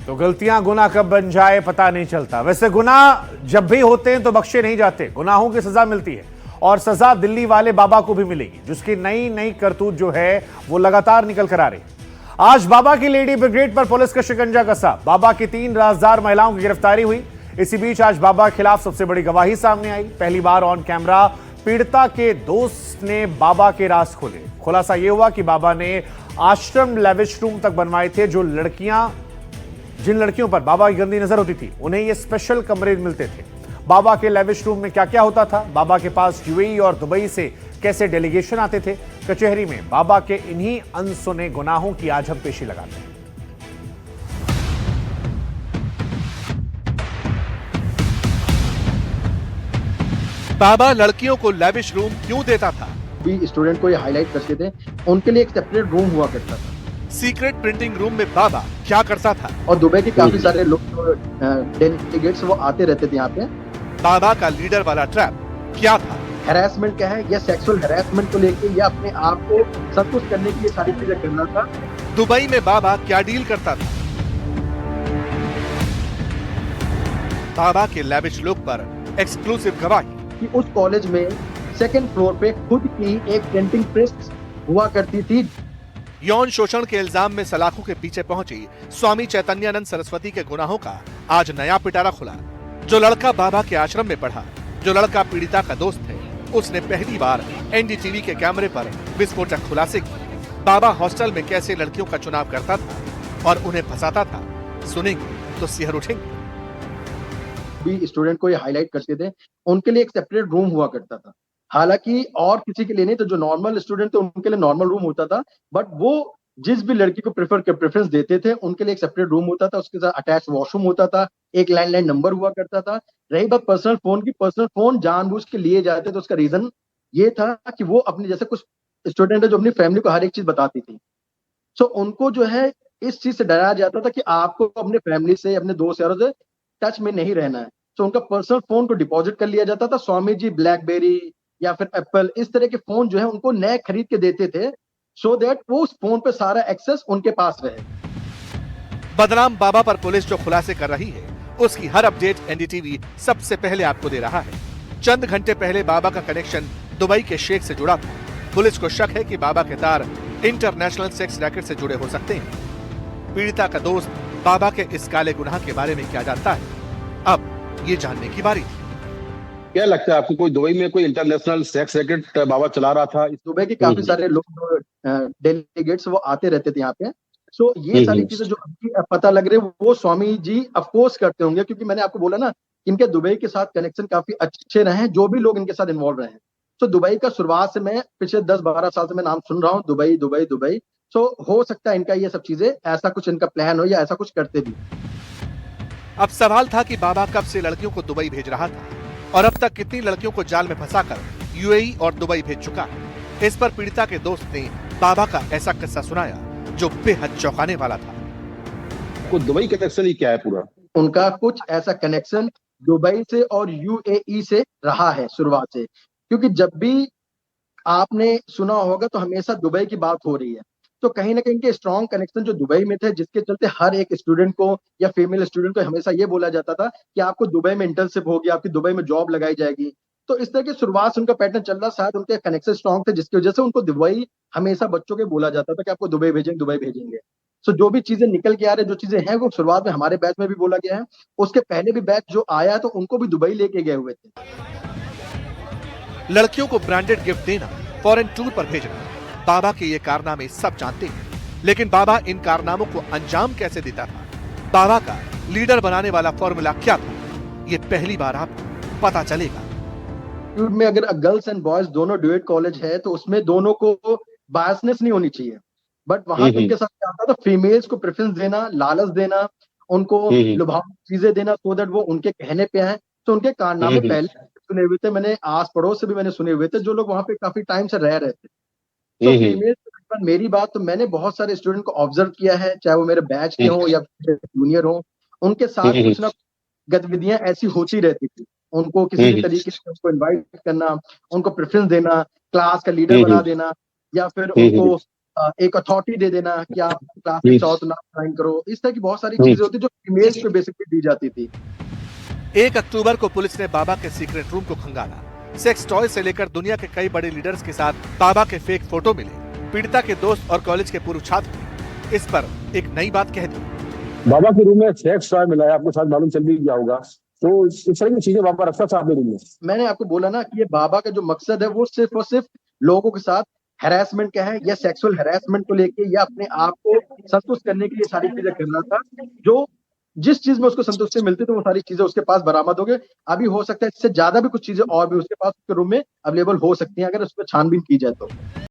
तो गलतियां गुनाह कब बन जाए पता नहीं चलता। वैसे गुनाह जब भी होते हैं तो बख्शे नहीं जाते, गुनाहों की सजा मिलती है और सजा दिल्ली वाले बाबा को भी मिलेगी, जिसकी नई नई करतूत जो है वो लगातार निकल कर आ रही है। आज बाबा की लेडी ब्रिगेड पर पुलिस का शिकंजा कसा, बाबा की 3 राजदार महिलाओं की गिरफ्तारी हुई। इसी बीच आज बाबा के खिलाफ सबसे बड़ी गवाही सामने आई। पहली बार ऑन कैमरा पीड़िता के दोस्त ने बाबा के राज खोले। खुलासा यह हुआ कि बाबा ने आश्रम लेविश रूम तक बनवाए थे। जिन लड़कियों पर बाबा की गंदी नजर होती थी उन्हें ये स्पेशल कमरे मिलते थे। बाबा के लेविश रूम में क्या क्या होता था, बाबा के पास यूएई और दुबई से कैसे डेलीगेशन आते थे, कचहरी में बाबा के इन्हीं अनसुने गुनाहों की आज हम पेशी लगाते हैं। बाबा लड़कियों को लेविश रूम क्यों देता था? भी स्टूडेंट को ये हाईलाइट करते थे, उनके लिए एक सेपरेट रूम हुआ करता था। सीक्रेट प्रिंटिंग रूम में बाबा क्या करता था? और दुबई के काफी सारे लोग डेलीगेट्स वो आते रहते थे यहाँ पे। बाबा का लीडर वाला ट्रैप क्या था? हैरेसमेंट क्या है, या सेक्सुअल हैरेसमेंट को लेके या अपने आप को संतुष्ट करने की ये सारी चीजें करना था। दुबई में बाबा क्या डील करता था? बाबा के लेविश लुक पर एक्सक्लूसिव गवाही कि उस कॉलेज में सेकंड फ्लोर पे खुद की एक प्रिंटिंग प्रेस हुआ करती थी। यौन शोषण के इल्जाम में सलाखों के पीछे पहुंची स्वामी चैतन्यानंद सरस्वती के गुनाहों का आज नया पिटारा खुला। जो लड़का बाबा के आश्रम में पढ़ा, जो लड़का पीड़िता का दोस्त है, उसने पहली बार एनडीटीवी के कैमरे पर विस्फोटक खुलासे किए। बाबा हॉस्टल में कैसे लड़कियों का चुनाव करता था और उन्हें फंसाता था, सुनेंगे तो सिहर उठेंगे। भी स्टूडेंट को ये हाईलाइट करते थे, उनके लिए एक सेपरेट रूम हुआ करता था। हालांकि और किसी के लिए नहीं, तो जो नॉर्मल स्टूडेंट थे उनके लिए नॉर्मल रूम होता था, बट वो जिस भी लड़की को प्रेफरेंस देते थे उनके लिए एक सेपरेट रूम होता था। उसके साथ अटैच वॉशरूम होता था, एक लैंडलाइन नंबर हुआ करता था। रही बात पर्सनल फोन की, पर्सनल फोन जानबूझ के लिए जाते तो उसका रीजन ये था कि वो अपने जैसे कुछ स्टूडेंट है जो अपनी फैमिली को हर एक चीज बताती थी, सो उनको जो है इस चीज से डराया जाता था कि आपको अपने फैमिली से, अपने दोस्त यारों से टच में नहीं रहना है। तो उनका पर्सनल फोन को डिपॉजिट कर लिया जाता था। स्वामी जी ब्लैकबेरी या फिर एप्पल, इस तरह के फोन जो है उनको नए खरीद के देते थे, सो दैट वो उस फोन पे सारा एक्सेस उनके पास रहे। बदनाम बाबा पर पुलिस जो खुलासे कर रही है, उसकी हर अपडेट एनडीटीवी सबसे पहले आपको दे रहा है। चंद घंटे पहले बाबा का कनेक्शन दुबई के शेख से जुड़ा था। पुलिस को शक है कि बाबा के तार इंटरनेशनल सेक्स रैकेट से जुड़े हो सकते हैं। पीड़िता का दोस्त बाबा के इस काले गुनाह के बारे में क्या जानता है, अब ये जानने की बारी थी। क्या लगता है आपको, कोई दुबई में कोई इंटरनेशनल सेक्स रैकेट बाबा चला रहा था? दुबई के काफी सारे लोग डेलीगेट्स वो आते रहते थे यहाँ पे। सो ये सारी चीजें जो अभी पता लग रही है वो स्वामी जी अफकोर्स करते होंगे, क्योंकि मैंने आपको बोला ना, इनके दुबई के साथ कनेक्शन काफी अच्छे रहे हैं, जो भी लोग इनके साथ इन्वॉल्व रहे हैं। तो दुबई का शुरुआत से मैं पिछले 10-12 साल से मैं नाम सुन रहा हूँ, दुबई दुबई दुबई। सो हो सकता है इनका ये सब चीजें, ऐसा कुछ इनका प्लान हो या ऐसा कुछ करते भी। अब सवाल था कि बाबा कब से लड़कियों को दुबई भेज रहा था और अब तक कितनी लड़कियों को जाल में फंसाकर यूएई और दुबई भेज चुका है। इस पर पीड़िता के दोस्त ने बाबा का ऐसा किस्सा सुनाया जो बेहद चौंकाने वाला था। को दुबई कनेक्शन ही क्या है पूरा? उनका कुछ ऐसा कनेक्शन दुबई से और यूएई से रहा है शुरुआत से, क्योंकि जब भी आपने सुना होगा तो हमेशा दुबई की बात हो रही है। तो कहीं ना कहीं के स्ट्रॉन्ग कनेक्शन जो दुबई में थे, जिसके चलते हर एक स्टूडेंट को या फीमेल स्टूडेंट को हमेशा ये बोला जाता था कि आपको दुबई में इंटर्नशिप होगी, आपकी दुबई में जॉब लगाई जाएगी। तो इस तरह की शुरुआत से उनका पैटर्न चल रहा, शायद उनके कनेक्शन स्ट्रॉन्ग थे, जिसकी वजह से उनको दुबई हमेशा बच्चों के बोला जाता था कि आपको दुबई भेजेंगे, दुबई भेजेंगे। सो जो भी चीजें निकल के आ रही, जो चीजें हैं, वो शुरुआत में हमारे बैच में भी बोला गया है। उसके पहले भी बैच जो आया तो उनको भी दुबई लेके गए हुए थे। लड़कियों को ब्रांडेड गिफ्ट देना, फॉरेन टूर पर भेजना, बाबा के ये कारनामे सब जानते हैं, लेकिन बाबा इन कारनामों को अंजाम कैसे देता था? बाबा का लीडर बनाने वाला फॉर्मूला क्या था? ये पहली बार आपको पता चलेगा। में अगर गर्ल्स एंड बॉयज दोनों ड्यूएट कॉलेज है तो उसमें दोनों को बायसनेस नहीं होनी चाहिए, बट वहां उनके साथ क्या होता था, फीमेल्स को प्रेफरेंस देना, लालच देना, उनको लुभावनी चीजें देना, सो दैट वो उनके कहने पे आए। तो उनके कारनामे पहले सुने हुए थे, मैंने आस पड़ोस से भी मैंने सुने हुए थे, जो लोग वहां पे काफी टाइम से रह रहे थे। तो फीमेल, मेरी बात तो मैंने बहुत सारे स्टूडेंट को ऑब्जर्व किया है, चाहे वो मेरे बैच के हों या जूनियर हों, उनके साथ कुछ ना गतिविधियां ऐसी होती रहती थी। उनको किसी भी तरीके से उनको इनवाइट करना, उनको प्रेफरेंस देना, क्लास का लीडर बना देना, या फिर उनको एक अथॉरिटी दे देना कि आप क्लास में चाहो तो नाम ज्वाइन करो। इस तरह की बहुत सारी चीजें होती है जो फीमेल्स पे बेसिकली दी जाती थी। 1 अक्टूबर को पुलिस ने बाबा के सीक्रेट रूम को खंगाला। सेक्स टॉय से लेकर दुनिया के कई बड़े लीडर्स के साथ बाबा के फेक फोटो मिले। पीड़िता के दोस्त और कॉलेज के पूर्व छात्र ने इस पर एक नई बात कह दी। बाबा के रूम में सेक्स टॉय मिला है, आपको शायद मालूम चल भी गया होगा। तो इस तरह की चीजें बाबा रखता था अपने रूम में। मैंने आपको बोला ना कि ये बाबा का जो मकसद है वो सिर्फ और सिर्फ लोगों के साथ हैरेसमेंट का है, या सेक्सुअल हैरेसमेंट को लेके, या अपने आप को संतुष्ट करने के लिए सारी चीजें कर रहा था। जो जिस चीज में उसको संतुष्टि मिलती थी वो सारी चीजें उसके पास बरामद हो गई। अभी हो सकता है इससे ज्यादा भी कुछ चीजें और भी उसके पास उसके रूम में अवेलेबल हो सकती हैं अगर उस पर छानबीन की जाए तो।